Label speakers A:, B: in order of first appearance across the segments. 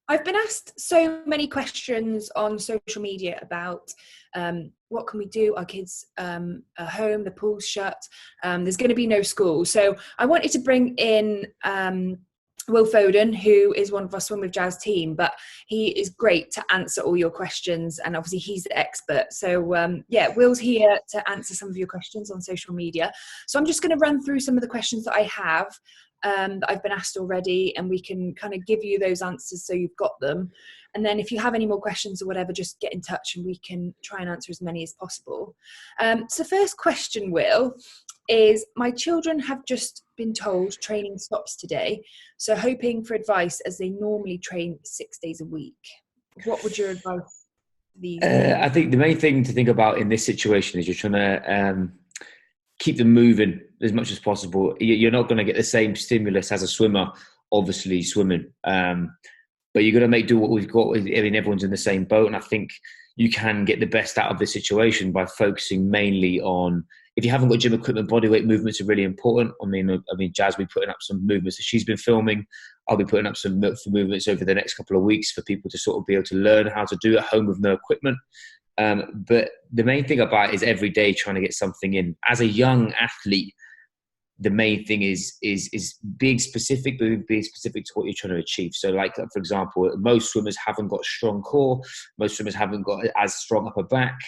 A: I've been asked so many questions on social media about what can we do? Our kids are home, the pool's shut, there's going to be no school. So I wanted to bring in Will Foden, who is one of our Swim with Jazz team, but he is great to answer all your questions, and obviously he's the expert. So Will's here to answer some of your questions on social media. So I'm just going to run through some of the questions that I have that I've been asked already, and we can kind of give you those answers so you've got them. And then if you have any more questions or whatever, just get in touch and we can try and answer as many as possible. So first question, Will, is my children have just been told training stops today, so hoping for advice as they normally train 6 days a week. What would your advice be?
B: I think the main thing to think about in this situation is you're trying to keep them moving as much as possible. You're not going to get the same stimulus as a swimmer, obviously swimming, but you're going to make do what we've got. I mean, everyone's in the same boat, and I think you can get the best out of this situation by focusing mainly on, if you haven't got gym equipment, bodyweight movements are really important. I mean, Jazz will be putting up some movements that she's been filming. I'll be putting up some movements over the next couple of weeks for people to sort of be able to learn how to do at home with no equipment. But the main thing about it is every day trying to get something in. As a young athlete, the main thing is being specific, but being specific to what you're trying to achieve. So like, for example, most swimmers haven't got strong core. Most swimmers haven't got as strong upper back.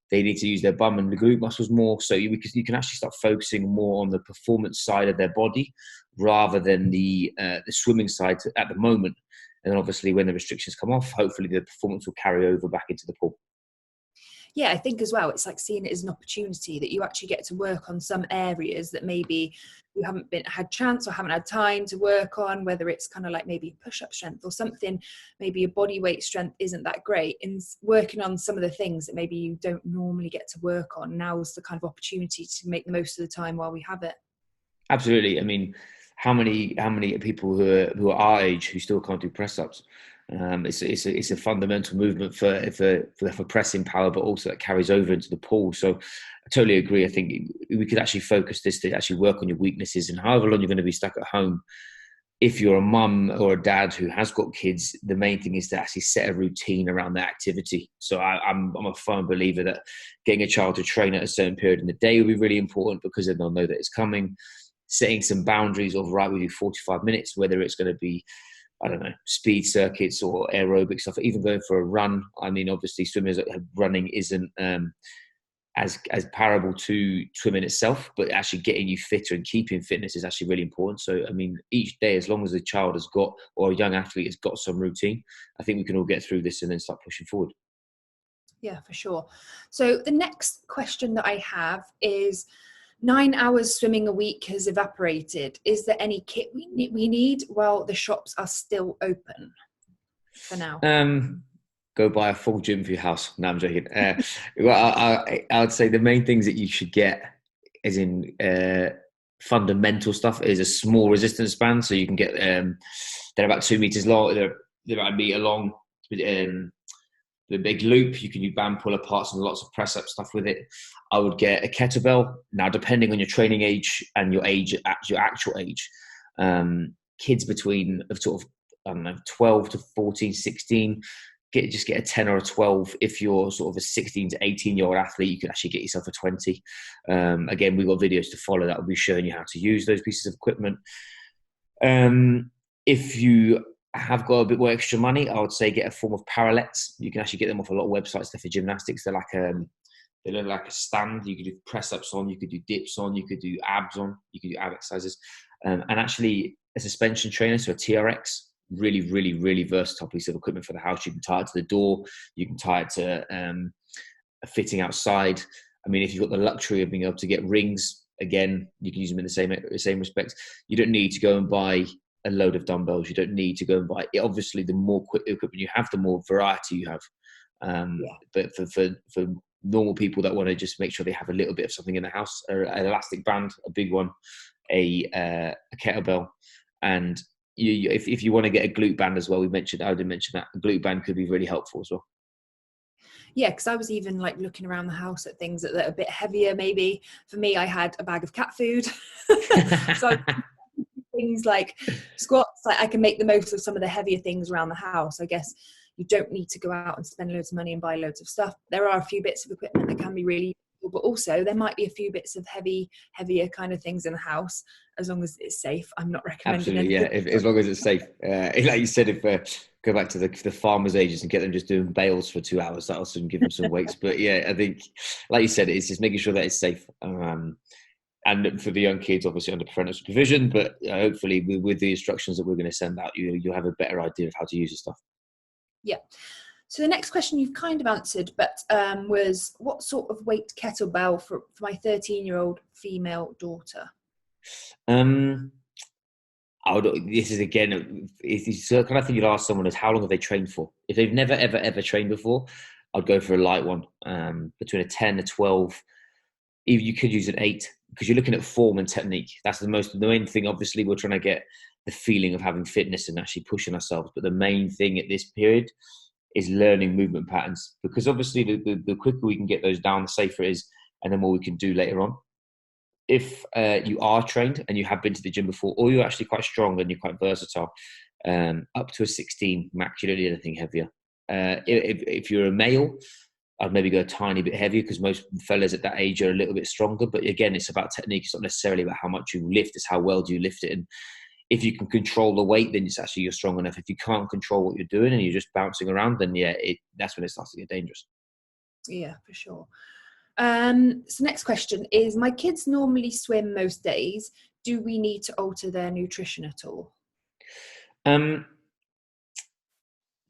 B: They need to use their bum and the glute muscles more. So you can actually start focusing more on the performance side of their body rather than the swimming side at the moment. And then obviously when the restrictions come off, hopefully the performance will carry over back into the pool.
A: Yeah, I think as well, it's like seeing it as an opportunity that you actually get to work on some areas that maybe you haven't had chance or haven't had time to work on, whether it's kind of like maybe push-up strength or something, maybe your body weight strength isn't that great, and working on some of the things that maybe you don't normally get to work on. Now is the kind of opportunity to make the most of the time while we have it.
B: Absolutely. I mean, how many people who are our age who still can't do press-ups? It's a fundamental movement for pressing power, but also that carries over into the pool. So I totally agree. I think we could actually focus this to actually work on your weaknesses, and however long you're going to be stuck at home. If you're a mum or a dad who has got kids, the main thing is to actually set a routine around that activity. So I'm a firm believer that getting a child to train at a certain period in the day will be really important, because then they'll know that it's coming. Setting some boundaries of, right, we do 45 minutes, whether it's going to be, I don't know, speed circuits or aerobic stuff, even going for a run. I mean, obviously swimmers running isn't as comparable to swimming itself, but actually getting you fitter and keeping fitness is actually really important. So, I mean, each day, as long as a child has got, or a young athlete has got some routine, I think we can all get through this and then start pushing forward.
A: Yeah, for sure. So the next question that I have is, 9 hours swimming a week has evaporated. Is there any kit we need while the shops are still open for now?
B: Go buy a full gym for your house. No, I'm joking. Well, I would say the main things that you should get, as in fundamental stuff, is a small resistance band. So you can get, they're about 2 meters long. They're about a meter long. The big loop, you can do band pull aparts and lots of press up stuff with it. I would get a kettlebell. Now, depending on your training age and your age, your actual age, kids between sort of, I don't know, 12 to 14, 16, just get a 10 or a 12. If you're sort of a 16 to 18-year-old athlete, you can actually get yourself a 20. Again, we've got videos to follow that will be showing you how to use those pieces of equipment. If you have got a bit more extra money, I would say get a form of parallettes. You can actually get them off a lot of websites for gymnastics. They're like they look like a stand. You could do press ups on, you could do dips on, you could do abs on, you could do ab exercises, and actually a suspension trainer, so a TRX, really, really, really versatile piece of equipment for the house. You can tie it to the door, you can tie it to a fitting outside. I mean, if you've got the luxury of being able to get rings, again, you can use them in the same respects. You don't need to go and buy a load of dumbbells. You don't need to go and buy it. Obviously, the more equipment you have, the more variety you have. But for normal people that want to just make sure they have a little bit of something in the house, an elastic band, a big one, a kettlebell, and if you want to get a glute band as well, I did mention that a glute band could be really helpful as well.
A: Yeah, because I was even like looking around the house at things that are a bit heavier. Maybe for me, I had a bag of cat food, so things like squats, like I can make the most of some of the heavier things around the house. I guess you don't need to go out and spend loads of money and buy loads of stuff. There are a few bits of equipment that can be really useful, but also there might be a few bits of heavier kind of things in the house, as long as it's safe. I'm not recommending
B: Absolutely, yeah.
A: anything.
B: As long as it's safe. Like you said, if go back to the farmers' ages and get them just doing bales for 2 hours, that'll soon give them some weights. But yeah, I think, like you said, it's just making sure that it's safe. And for the young kids, obviously under parental supervision, but hopefully with the instructions that we're going to send out, you'll have a better idea of how to use the stuff.
A: Yeah. So the next question you've kind of answered, but was what sort of weight kettlebell for my 13-year-old female daughter?
B: This is again, it's the kind of thing you'd ask someone is how long have they trained for? If they've never, ever trained before, I'd go for a light one, between a 10, a 12. Even you could use an 8 because you're looking at form and technique. That's the main thing. Obviously, we're trying to get the feeling of having fitness and actually pushing ourselves. But the main thing at this period is learning movement patterns, because obviously the quicker we can get those down, the safer it is, and the more we can do later on. If you are trained and you have been to the gym before, or you're actually quite strong and you're quite versatile, up to a 16 max, you don't need anything heavier. If you're a male, I'd maybe go a tiny bit heavier because most fellas at that age are a little bit stronger. But again, it's about technique. It's not necessarily about how much you lift. It's how well do you lift it. And if you can control the weight, then it's actually you're strong enough. If you can't control what you're doing and you're just bouncing around, then yeah, that's when it starts to get dangerous.
A: Yeah, for sure. So next question is, my kids normally swim most days. Do we need to alter their nutrition at all?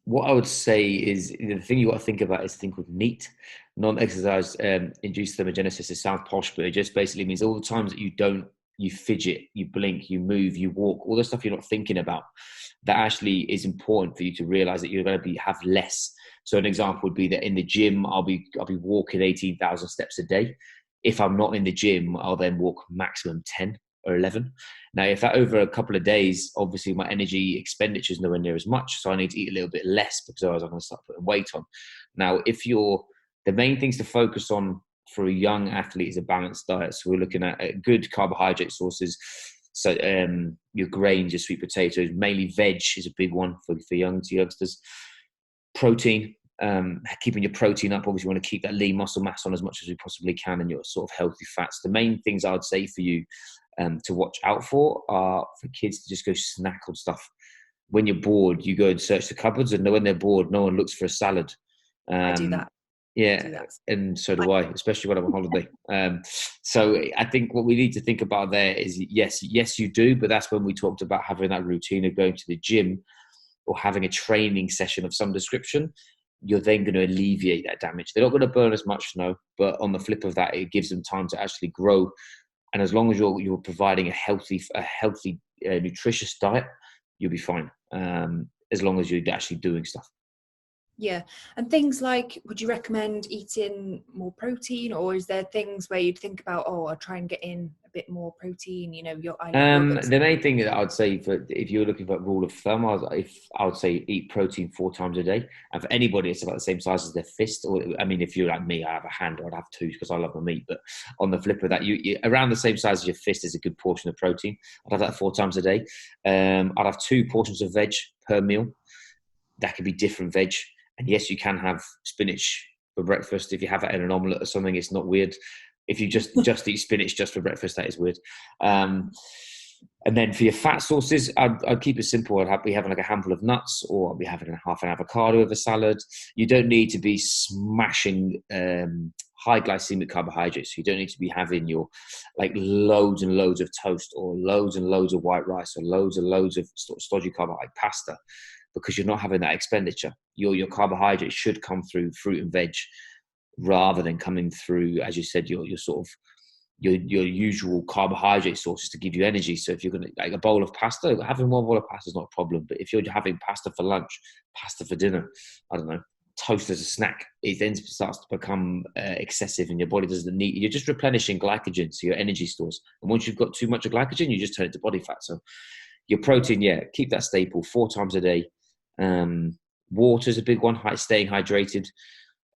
B: What I would say is the thing you got to think about is a thing called NEAT, non-exercise induced thermogenesis. It sounds posh, but it just basically means all the times that you fidget, you blink, you move, you walk, all the stuff you're not thinking about, that actually is important for you to realize that you're going to have less. So an example would be that in the gym, I'll be walking 18,000 steps a day. If I'm not in the gym, I'll then walk maximum 10 or 11. Now, if that over a couple of days, obviously my energy expenditure is nowhere near as much. So I need to eat a little bit less because otherwise I'm going to start putting weight on. Now, the main things to focus on for a young athlete is a balanced diet. So we're looking at good carbohydrate sources. So your grains, your sweet potatoes, mainly veg is a big one for youngsters. Protein, keeping your protein up. Obviously, you want to keep that lean muscle mass on as much as we possibly can, and your sort of healthy fats. The main things I would say for you to watch out for are for kids to just go snack on stuff. When you're bored, you go and search the cupboards, and when they're bored, no one looks for a salad.
A: I do that.
B: Yeah, and so do I, especially when I'm on holiday. So I think what we need to think about there is, yes, you do, but that's when we talked about having that routine of going to the gym or having a training session of some description. You're then going to alleviate that damage. They're not going to burn as much, no, but on the flip of that, it gives them time to actually grow. And as long as you're providing a healthy, nutritious diet, you'll be fine. As long as you're actually doing stuff.
A: Yeah. And things like, would you recommend eating more protein, or is there things where you'd think about, I'll try and get in a bit more protein,
B: the main thing that I would say if you're looking for a rule of thumb, I would say eat protein 4 times a day. And for anybody, it's about the same size as their fist. Or, I mean, if you're like me, I have a hand, I'd have 2 because I love my meat. But on the flip of that, you around the same size as your fist is a good portion of protein. I'd have that 4 times a day. I'd have 2 portions of veg per meal. That could be different veg. And yes, you can have spinach for breakfast. If you have that in an omelette or something, it's not weird. If you just eat spinach just for breakfast, that is weird. And then for your fat sources, I'd keep it simple. I'd be having like a handful of nuts, or I'd be having half an avocado with a salad. You don't need to be smashing high glycemic carbohydrates. You don't need to be having your like loads and loads of toast, or loads and loads of white rice, or loads and loads of stodgy carbohydrate pasta, because you're not having that expenditure. Your carbohydrates should come through fruit and veg, rather than coming through, as you said, your usual carbohydrate sources to give you energy. So if you're going to like a bowl of pasta, having one bowl of pasta is not a problem. But if you're having pasta for lunch, pasta for dinner, I don't know, toast as a snack, it then starts to become excessive, and your body doesn't need. You're just replenishing glycogen, so your energy stores. And once you've got too much of glycogen, you just turn it to body fat. So your protein, keep that staple 4 times a day. Water's a big one, staying hydrated.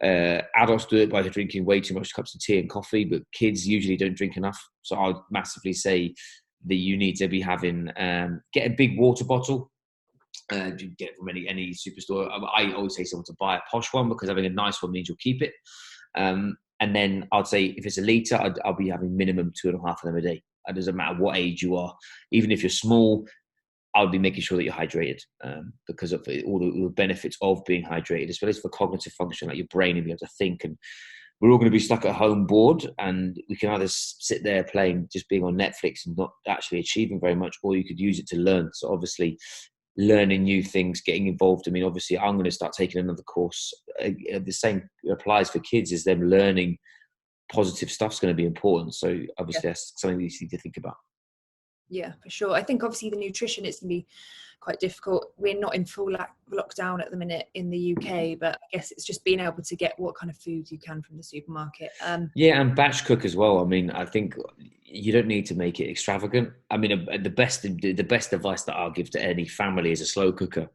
B: Adults do it by drinking way too much cups of tea and coffee, but kids usually don't drink enough. So I would massively say that you need to be having. Get a big water bottle. You get it from any superstore. I always say someone to buy a posh one, because having a nice one means you'll keep it. And then I'd say if it's a litre, I'll be having minimum 2.5 of them a day. It doesn't matter what age you are. Even if you're small, I'll be making sure that you're hydrated, because of all the benefits of being hydrated, as well as for cognitive function, like your brain and be able to think. And we're all going to be stuck at home bored, and we can either sit there playing, just being on Netflix and not actually achieving very much, or you could use it to learn. So obviously learning new things, getting involved. I mean, obviously I'm going to start taking another course. The same applies for kids, is them learning positive stuff's going to be important. So obviously that's something we need to think about.
A: Yeah, for sure. I think obviously the nutrition, it's going to be quite difficult. We're not in full lockdown at the minute in the UK, but I guess it's just being able to get what kind of food you can from the supermarket.
B: Yeah, and batch cook as well. I mean, I think you don't need to make it extravagant. I mean, the best advice that I'll give to any family is a slow cooker,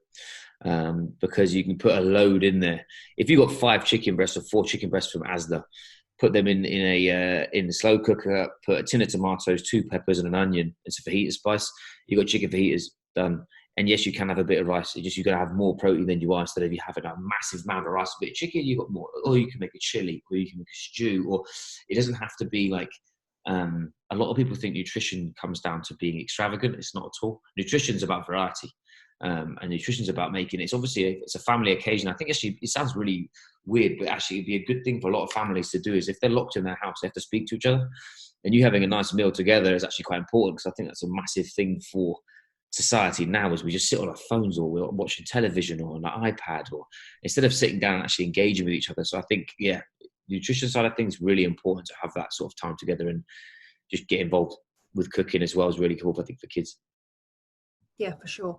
B: because you can put a load in there. If you've got 5 chicken breasts or 4 chicken breasts from Asda, put them in a slow cooker, put a tin of tomatoes, 2 peppers and an onion and some fajita spice. You've got chicken fajitas done. And yes, you can have a bit of rice. It's just you're going to have more protein than you are. Instead of you having a massive amount of rice, a bit of chicken, you've got more. Or you can make a chili, or you can make a stew. Or it doesn't have to be like, a lot of people think nutrition comes down to being extravagant. It's not at all. Nutrition's about variety. And nutrition's about making it. It's obviously it's a family occasion. I think actually it sounds really weird, but actually it'd be a good thing for a lot of families to do, is if they're locked in their house, they have to speak to each other. And you having a nice meal together is actually quite important, because I think that's a massive thing for society now, as we just sit on our phones, or we're watching television or on an iPad, or instead of sitting down and actually engaging with each other. So I think, yeah, the nutrition side of things is really important, to have that sort of time together and just get involved with cooking as well is really cool, I think, for kids.
A: Yeah, for sure.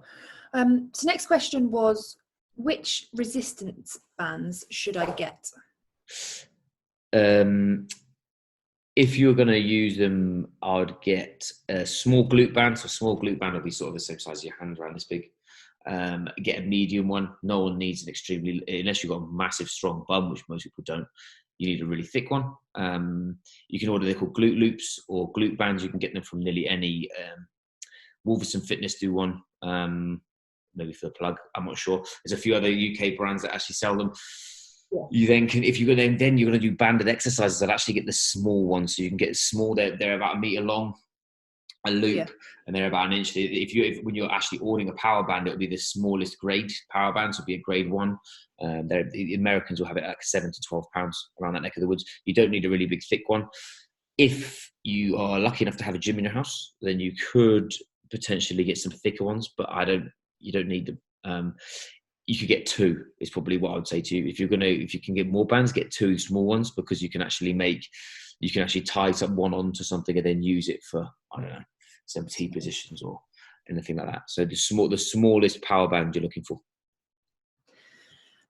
A: So next question was, which resistance bands should I get?
B: If you're going to use them, I would get a small glute band. So a small glute band will be sort of the same size as your hand, around this big. Get a medium one. No one needs an extremely, unless you've got a massive strong bum, which most people don't. You need a really thick one. You can order, they're called glute loops or glute bands. You can get them from nearly any. Wolverson Fitness do one. Maybe for the plug, I'm not sure. There's a few other UK brands that actually sell them. Yeah. You then can, if you're going to do banded exercises, I'd actually get the small ones. So you can get small. They're about 1 meter long, a loop, and they're about 1 inch. When you're actually ordering a power band, it'll be the smallest grade power band. So it'll be a grade 1. The Americans will have it at like £7 to £12 around that neck of the woods. You don't need a really big thick one. If you are lucky enough to have a gym in your house, then you could potentially get some thicker ones, but you don't need them. You could get 2 is probably what I would say to you. If you can get more bands, get 2 small ones, because you can actually tie one onto something and then use it for, I don't know, some T positions or anything like that. So the smallest power band you're looking for.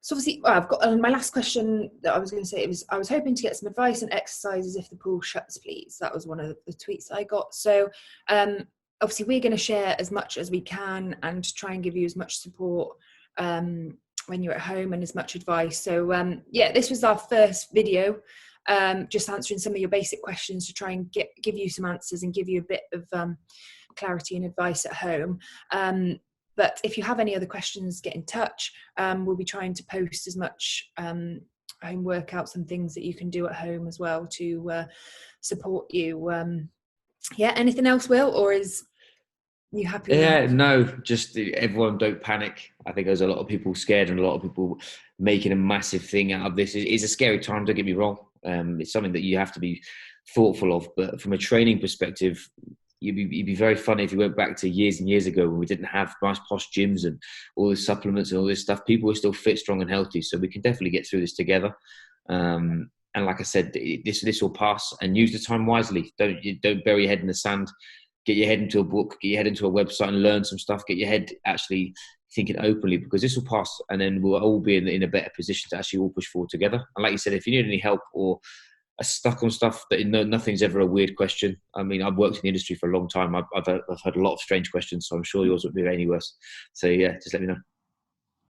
A: So obviously, I've got my last question that I was going to say. I was hoping to get some advice on exercises if the pool shuts, please. That was one of the tweets I got. So obviously, we're going to share as much as we can and try and give you as much support when you're at home, and as much advice. So this was our first video, just answering some of your basic questions to try and give you some answers and give you a bit of clarity and advice at home. But if you have any other questions, get in touch. We'll be trying to post as much home workouts and things that you can do at home as well to support you. Anything else, Will, or is you happy with that?
B: No, just everyone don't panic. I think there's a lot of people scared and a lot of people making a massive thing out of this. It's a scary time, don't get me wrong. It's something that you have to be thoughtful of, but from a training perspective, it'd be very funny if you went back to years and years ago when we didn't have nice posh gyms and all the supplements and all this stuff. People were still fit, strong and healthy, so we can definitely get through this together. And like I said, this will pass, and use the time wisely. Don't bury your head in the sand. Get your head into a book, get your head into a website and learn some stuff. Get your head actually thinking openly, because this will pass, and then we'll all be in a better position to actually all push forward together. And like you said, if you need any help or are stuck on stuff, that nothing's ever a weird question. I mean, I've worked in the industry for a long time. I've heard a lot of strange questions, so I'm sure yours won't be any worse. So yeah, just let me know.